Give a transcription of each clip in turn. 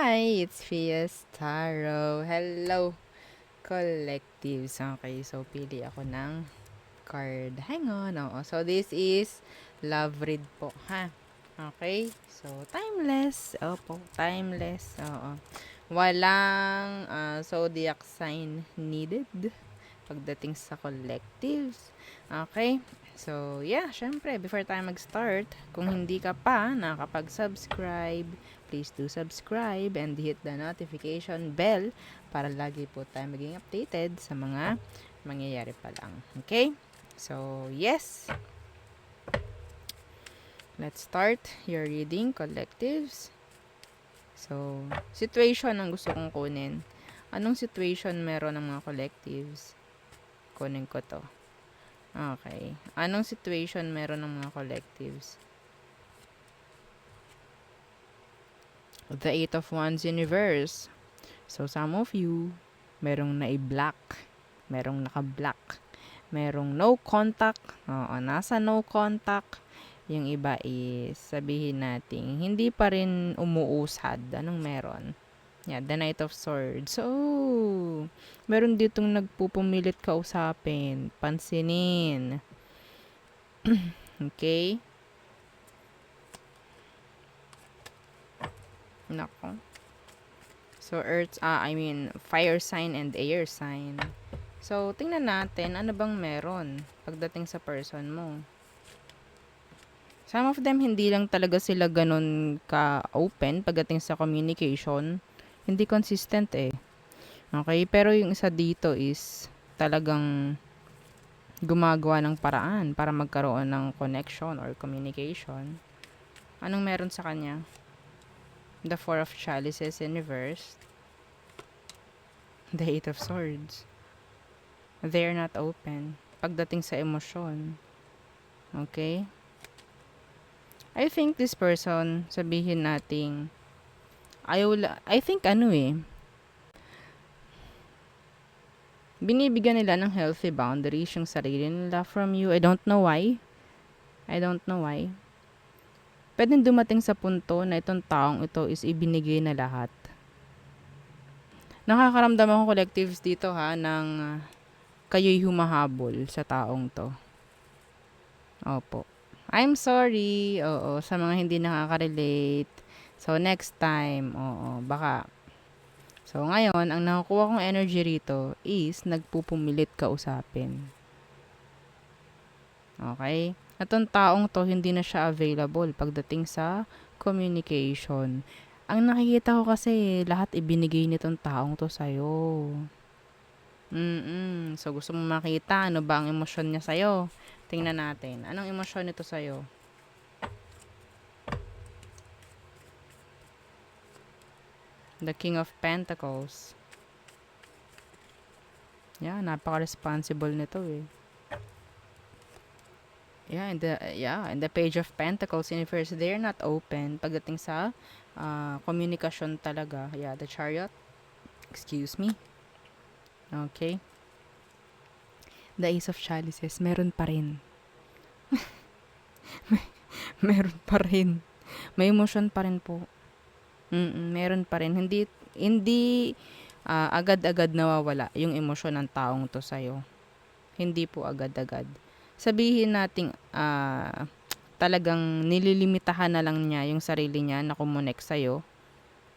Hi, it's Fias Taro. Hello, collectives. Okay, so pili ako ng card. Hang on. Oo. So, this is love read po, ha? Okay? So, timeless. Opo, timeless. Oo. Walang zodiac sign needed pagdating sa collectives. Okay? So, yeah, syempre, before tayo mag-start, kung hindi ka pa nakakapag-subscribe, please do subscribe and hit the notification bell para lagi po tayo maging updated sa mga mangyayari pa lang. Okay? So, yes. Let's start your reading, collectives. So, situation ang gusto kong kunin. Anong situation meron ng mga collectives? Kunin ko to. Okay. Anong situation meron ng mga collectives? The Eight of Wands Universe. So, some of you, merong nai-black, merong naka-black, merong no contact, nasa no contact. Yung iba is, sabihin natin, hindi pa rin umuusad. Anong meron? Yeah, the Knight of Swords. So, meron ditong nagpupumilit kausapin. Pansinin. Okay? Nako. So, fire sign and air sign. So, tingnan natin, ano bang meron pagdating sa person mo. Some of them, hindi lang talaga sila ganun ka-open pagdating sa communication. Hindi consistent eh. Okay? Pero yung isa dito is talagang gumagawa ng paraan para magkaroon ng connection or communication. Anong meron sa kanya? The Four of Chalices in reverse. The Eight of Swords. They're not open pagdating sa emosyon. Okay? I think this person, sabihin nating, I think binibigyan nila ng healthy boundaries yung sarili nila from you. I don't know why. Pwedeng dumating sa punto na itong taong ito is ibinigay na lahat. Nakakaramdam ako collectives dito ng kayo'y humahabol sa taong to. Opo. I'm sorry. Oo, sa mga hindi nakaka-relate. So, next time. Oo, baka. So, ngayon, ang nakukuha kong energy rito is nagpupumilit kausapin. Okay? At ang taong to, hindi na siya available pagdating sa communication. Ang nakikita ko kasi, lahat ibinigay nitong taong to sa'yo. So, gusto mo makita ano ba ang emosyon niya sa'yo? Tingnan natin. Anong emosyon nito sa'yo? The King of Pentacles. Yeah, napaka-responsible nito eh. Yeah, and the Page of Pentacles in reverse, they're not open pagdating sa komunikasyon talaga. Yeah, the Chariot. Excuse me. Okay. The Ace of Chalices, meron pa rin. Meron pa rin. May emotion pa rin po. Meron pa rin. Hindi agad-agad nawawala yung emosyon ng taong to sa'yo. Hindi po agad-agad. Sabihin nating talagang nililimitahan na lang niya yung sarili niya na kumonek sa'yo.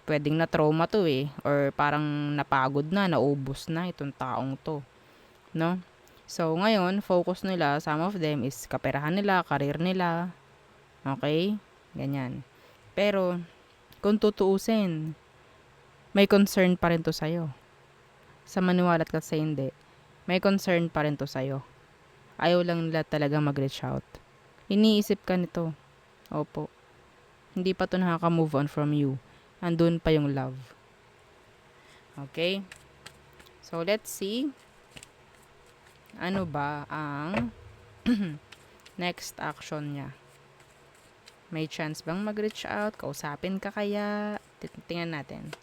Pwedeng na trauma to eh. Or parang napagod na, naubos na itong taong to. No? So, ngayon, focus nila, some of them is kaperahan nila, karir nila. Okay? Ganyan. Pero, kung tutuusin, may concern pa rin to sa'yo. Sa maniwala't kasi hindi, may concern pa rin to sa'yo. Ayaw lang nila talaga mag-reach out. Iniisip ka nito. Opo. Hindi pa to nakaka-move on from you. Andun pa yung love. Okay? So, let's see. Ano ba ang next action niya? May chance bang mag-reach out? Kausapin ka kaya? Tingnan natin.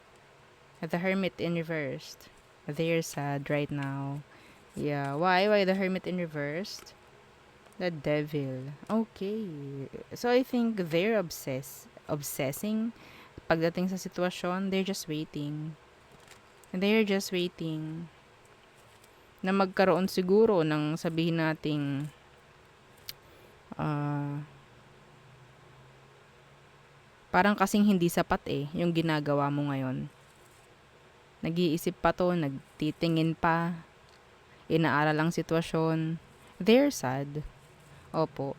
The Hermit in reverse. They're sad right now. Yeah. Why the Hermit in reverse? The Devil. Okay. So, I think they're obsessing pagdating sa sitwasyon, they're just waiting. And they're just waiting na magkaroon siguro ng sabihin nating parang kasing hindi sapat yung ginagawa mo ngayon. Nag-iisip pa to, nagtitingin pa, inaaral ang sitwasyon. They're sad. Opo.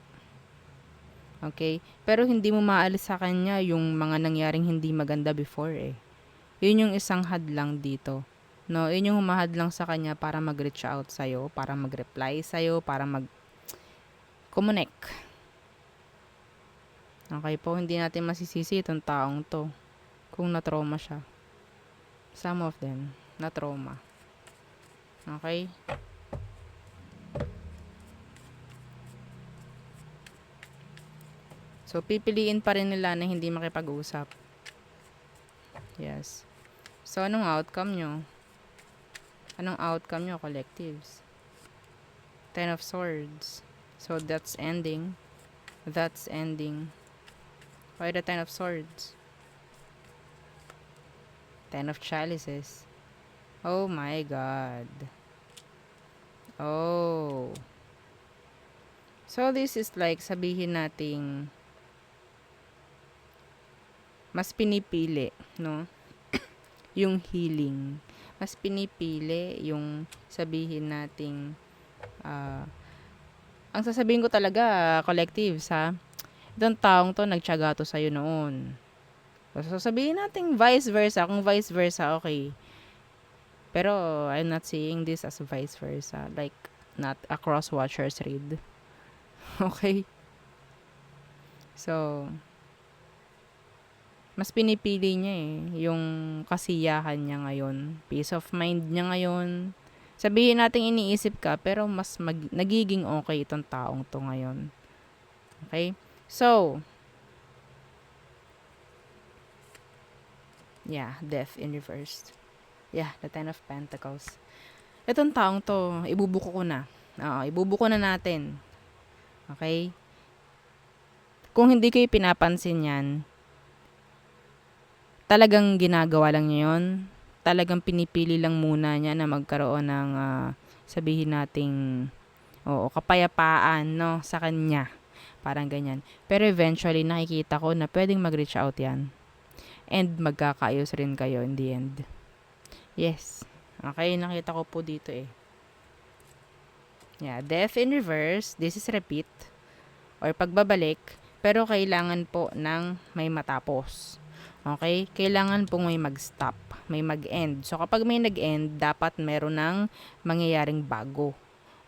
Okay? Pero hindi mo maalis sa kanya yung mga nangyaring hindi maganda before Yun yung isang hadlang dito. No, yun yung humahadlang sa kanya para mag-reach out sa'yo, para mag-reply sa'yo, para mag-connect. Okay po, hindi natin masisisi itong taong to kung na-trauma siya. Some of them, na-trauma. Okay? So, pipiliin pa rin nila na hindi makipag-usap. Yes. So, anong outcome nyo? Anong outcome nyo, collectives? Ten of Swords. So, that's ending. That's ending. Why the Ten of Swords? Ten of Chalices. Oh my God. Oh. So, this is like, sabihin nating, mas pinipili, no? Yung healing. Mas pinipili yung sabihin nating, ang sasabihin ko talaga, collectives, ha? Itong taong to, nagtiyaga to sa'yo noon. So, sabihin natin vice versa. Kung vice versa, okay. Pero, I'm not seeing this as vice versa. Like, not a cross-watchers read. Okay? So, mas pinipili niya yung kasiyahan niya ngayon. Peace of mind niya ngayon. Sabihin natin iniisip ka, pero mas nagiging okay itong taong to ngayon. Okay? So, yeah, death in reverse. Yeah, the Ten of Pentacles. Itong taong to, ibubuko ko na. Ibubuko na natin. Okay? Kung hindi kayo pinapansin yan, talagang ginagawa lang niya yun. Talagang pinipili lang muna niya na magkaroon ng, sabihin nating, kapayapaan, no, sa kanya. Parang ganyan. Pero eventually, nakikita ko na pwedeng mag-reach out yan. And magkakaayos rin kayo in the end. Yes. Okay, nakita ko po dito Yeah, death in reverse. This is repeat. Or pagbabalik. Pero kailangan po ng may matapos. Okay? Kailangan po may mag-stop. May mag-end. So, kapag may nag-end, dapat meron ng mangyayaring bago.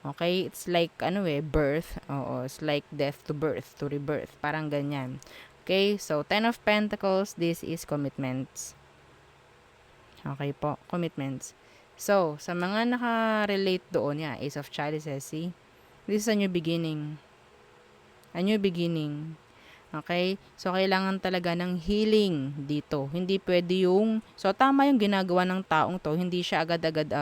Okay? It's like, birth. It's like death to birth, to rebirth. Parang ganyan. Okay? So, Ten of Pentacles, this is commitments. Okay po, commitments. So, sa mga naka-relate doon, Ace of Chalices, see? This is a new beginning. A new beginning. Okay? So, kailangan talaga ng healing dito. Hindi pwede so, tama yung ginagawa ng taong to. Hindi siya agad-agad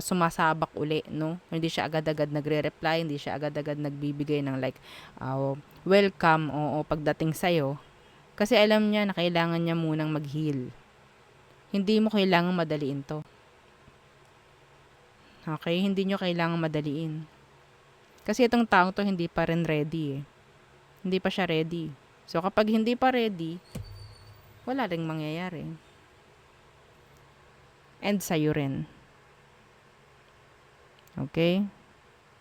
sumasabak uli, no? Hindi siya agad-agad nagre-reply, hindi siya agad-agad nagbibigay ng welcome o pagdating sa'yo. Kasi alam niya na kailangan niya munang mag-heal. Hindi mo kailangang madaliin to. Okay? Hindi nyo kailangang madaliin. Kasi itong taong to hindi pa rin ready Hindi pa siya ready. So, kapag hindi pa ready, wala ring mangyayari. And sa'yo rin. Okay?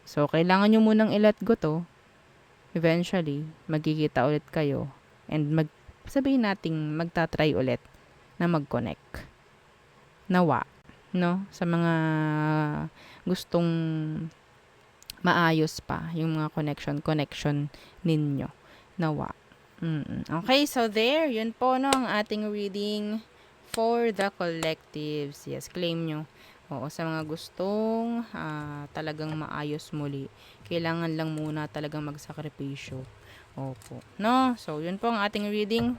So, kailangan nyo munang i-let go to. Eventually, magkikita ulit kayo. And sabihin nating magta-try ulit na mag-connect. Nawa. No? Sa mga gustong maayos pa yung mga connection ninyo. Nawa. Okay, so there. Yun po, no, ang ating reading for the collectives. Yes, claim nyo. Sa mga gustong talagang maayos muli, kailangan lang muna talagang magsakripisyo. Opo. No? So, yun po ang ating reading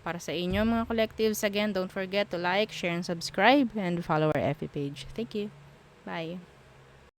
para sa inyo, mga collectives. Again, don't forget to like, share, and subscribe, and follow our FB page. Thank you. Bye.